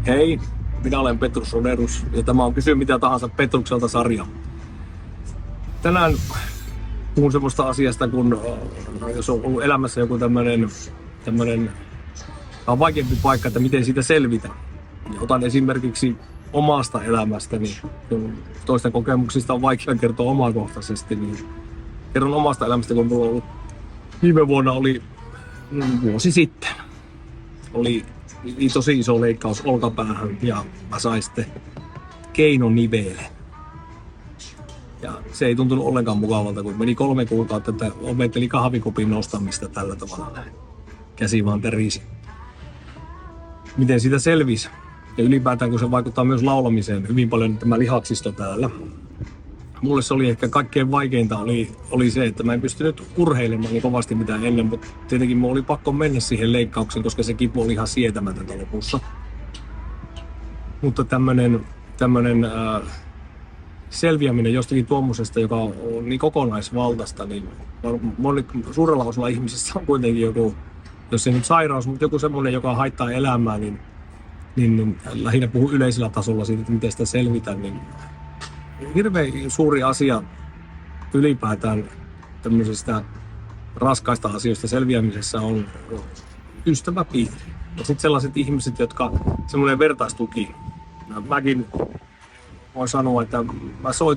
Hei, minä olen Petrus Roderus ja tämä on Kysy mitä tahansa Petrukselta -sarja. Tänään puhun semmoista asiasta, kun jos on ollut elämässä joku tämmönen vaikeampi paikka, että miten siitä selvitä. Ja otan esimerkiksi omasta elämästäni, kun toisten kokemuksista on vaikea kertoa omakohtaisesti, niin kerron omasta elämästä, kun mulla ollut viime vuonna oli vuosi sitten. Oli tosi iso leikkaus olkapäähän ja mä sain sitten keinonivelen. Ja se ei tuntunut ollenkaan mukavalta, kun meni 3 kuukautta, että opetteli kahvikopin nostamista tällä tavalla näin. Käsi vaan terisi. Miten siitä selvisi? Ja ylipäätään, kun se vaikuttaa myös laulamiseen, hyvin paljon tämä lihaksisto täällä. Mulle se oli ehkä kaikkein vaikeinta oli se, että mä en pystynyt urheilemaan niin kovasti mitään ennen, mutta tietenkin mulla oli pakko mennä siihen leikkaukseen, koska se kipu oli ihan sietämätöntä lopussa. Mutta tämmönen selviäminen jostakin tuommoisesta, joka on niin kokonaisvaltaista, niin suurella osalla ihmisistä on kuitenkin joku, jos ei nyt sairaus, mutta joku semmoinen, joka haittaa elämää, niin lähinnä puhun yleisellä tasolla siitä, että miten sitä selvitään, niin hirveän suuri asia ylipäätään tämmöisistä raskaista asioista selviämisessä on ystäväpiiri. Ja sitten sellaiset ihmiset, jotka semmoinen vertaistuki. Mäkin voin sanoa, että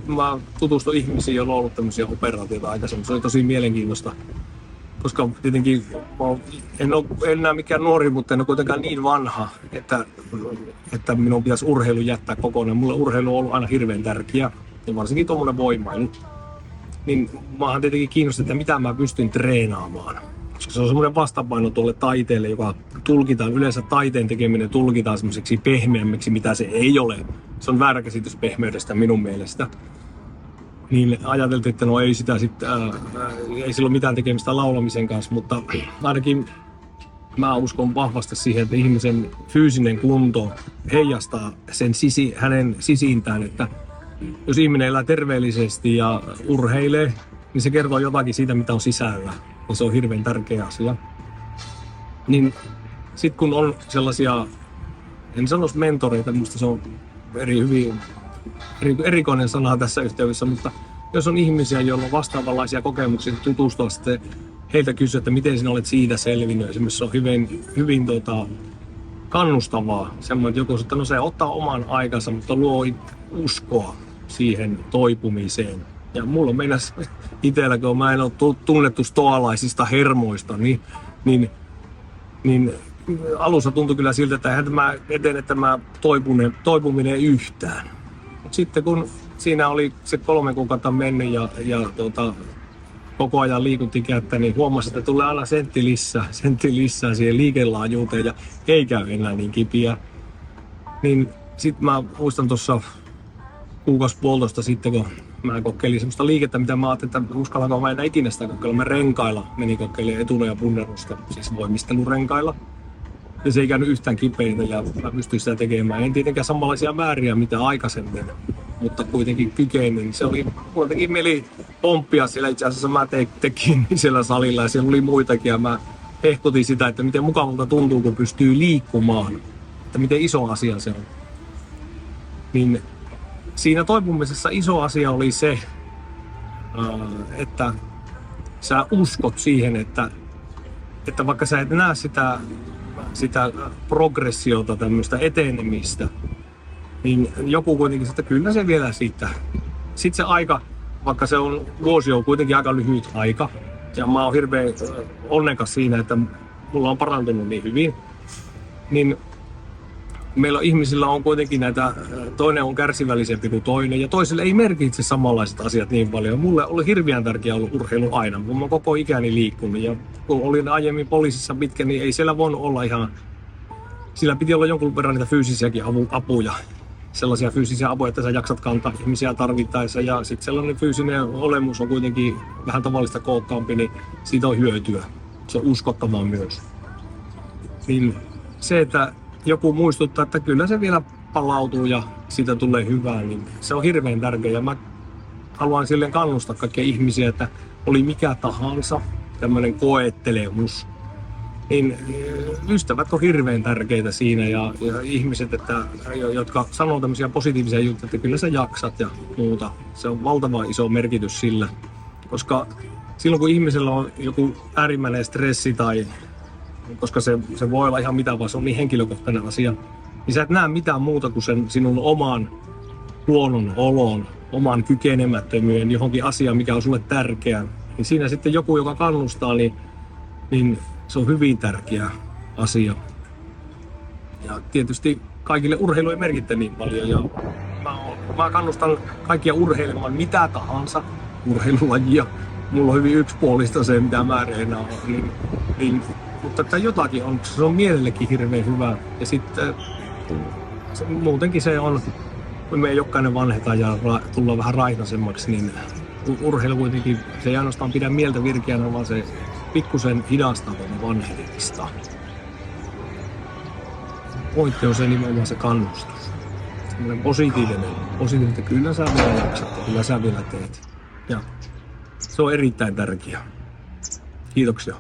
mä tutustun ihmisiin, joilla on ollut tämmöisiä operaatioita aikaisemmin. Se oli tosi mielenkiintoista. Koska tietenkin en ole enää mikään nuori, mutta en ole kuitenkaan niin vanha, että minun pitäisi urheilu jättää kokonaan. Mulle urheilu on ollut aina hirveän tärkeä, ja varsinkin tuommoinen voimailu. Niin mä oon tietenkin kiinnostunut, että mitä mä pystyn treenaamaan. Koska se on semmoinen vastapaino tuolle taiteelle, joka tulkitaan, yleensä taiteen tekeminen tulkitaan semmoiseksi pehmeämmäksi, mitä se ei ole. Se on väärä käsitys pehmeydestä minun mielestä. Niin ajateltiin, että no ei sitä ei sillä ole mitään tekemistä laulamisen kanssa, mutta ainakin mä uskon vahvasti siihen, että ihmisen fyysinen kunto heijastaa hänen sisintään, että jos ihminen elää terveellisesti ja urheilee, niin se kertoo jotakin siitä, mitä on sisällä, ja se on hirveän tärkeä asia. Niin sit kun on sellaisia, en sanoisi mentoreita, minusta se on erikoinen sana tässä yhteydessä, mutta jos on ihmisiä, joilla on vastaavanlaisia kokemuksia, tutustua sitten heiltä kysyä, että miten sinä olet siitä selvinnyt. Esimerkiksi se on hyvin kannustavaa. Semmoinen, että joku sanoo, että no se ottaa oman aikansa, mutta luo uskoa siihen toipumiseen. Ja mulla on mennäs itsellä, kun mä en ole tunnettu stoalaisista hermoista, niin alussa tuntui kyllä siltä, että eihän tämä etene tämä toipuminen yhtään. Sitten kun siinä oli se 3 kuukautta mennyt ja koko ajan liikutti kättä, niin huomasin, että tulee aina sentti lisää siihen liikelaajuuteen ja ei käy enää niin kipiä. Niin sit mä muistan tuossa kuukausi-puolitoista sitten, kun mä kokeilin semmoista liikettä, mitä mä ajattelin, että uskallanko mä enää ikinä sitä kokeilla. Mä renkailla menin kokeilemaan etune- ja punnerusta, siis voimistelurenkailla. Ja se ei käynyt yhtään kipeitä ja mä pystyin sitä tekemään. En tietenkään samanlaisia määriä mitä aikaisemmin, mutta kuitenkin kykenin. Se oli kuitenkin mieli pomppia siellä, itse asiassa mä tekin siellä salilla ja siellä oli muitakin ja mä hehkutin sitä, että miten mukavalta tuntuu, kun pystyy liikkumaan. Että miten iso asia se on. Niin siinä toipumisessa iso asia oli se, että sä uskot siihen, että vaikka sä et näe sitä progressiota, tämmöistä etenemistä, niin joku kuitenkin sanoo, että kyllä se vielä siitä. Sitten se aika, vaikka se on vuosi on kuitenkin aika lyhyt aika, ja mä oon hirveän onnekas siinä, että mulla on parantunut niin hyvin, niin meillä ihmisillä on kuitenkin näitä, toinen on kärsivällisempi kuin toinen ja toiselle ei merkitse samanlaiset asiat niin paljon. Mulle oli hirveän tärkeää ollut urheilu aina, kun mä oon koko ikäni liikkunut ja kun olin aiemmin poliisissa pitkä, niin ei siellä voinut olla ihan, sillä piti olla jonkun verran niitä fyysisiäkin apuja. Sellaisia fyysisiä apuja, että sä jaksat kantaa ihmisiä tarvittaessa ja sitten sellainen fyysinen olemus on kuitenkin vähän tavallista kookkaampi, niin siitä on hyötyä. Se on uskottavaa myös. Niin se, että joku muistuttaa, että kyllä se vielä palautuu ja siitä tulee hyvää, niin se on hirveän tärkeää. Ja mä haluan silleen kannustaa kaikkia ihmisiä, että oli mikä tahansa tämmöinen koettelemus, niin ystävät on hirveän tärkeitä siinä ja ihmiset, jotka sanoo tämmöisiä positiivisia juttuja, että kyllä sä jaksat ja muuta. Se on valtavan iso merkitys sillä, koska silloin kun ihmisellä on joku äärimmäinen stressi tai koska se voi olla ihan mitä vaan, se on niin henkilökohtainen asia, niin sä et näe mitään muuta kuin sen sinun oman huonon olon, oman kykenemättömyyden johonkin asiaan, mikä on sulle tärkeä. Niin siinä sitten joku, joka kannustaa, niin se on hyvin tärkeä asia. Ja tietysti kaikille urheilu ei merkitse niin paljon. Ja mä kannustan kaikkia urheilemaan mitä tahansa urheilulajia. Mulla on hyvin yksipuolista se, mitä mä reenaan. Mutta että jotakin on, se on mielellekin hirveän hyvä. Ja sitten muutenkin se on, kun me jokainen vanhetaan ja tullaan vähän raihnasemmaksi, niin urheilu kuitenkin, se ei ainoastaan pidä mieltä virkeänä, vaan se pikkusen hidastaa vanhenemista. Pointti on se nimenomaan se kannustus. Sellainen positiivinen, että kyllä sä vielä jaksat ja kyllä sä vielä teet. Ja se on erittäin tärkeää. Kiitoksia.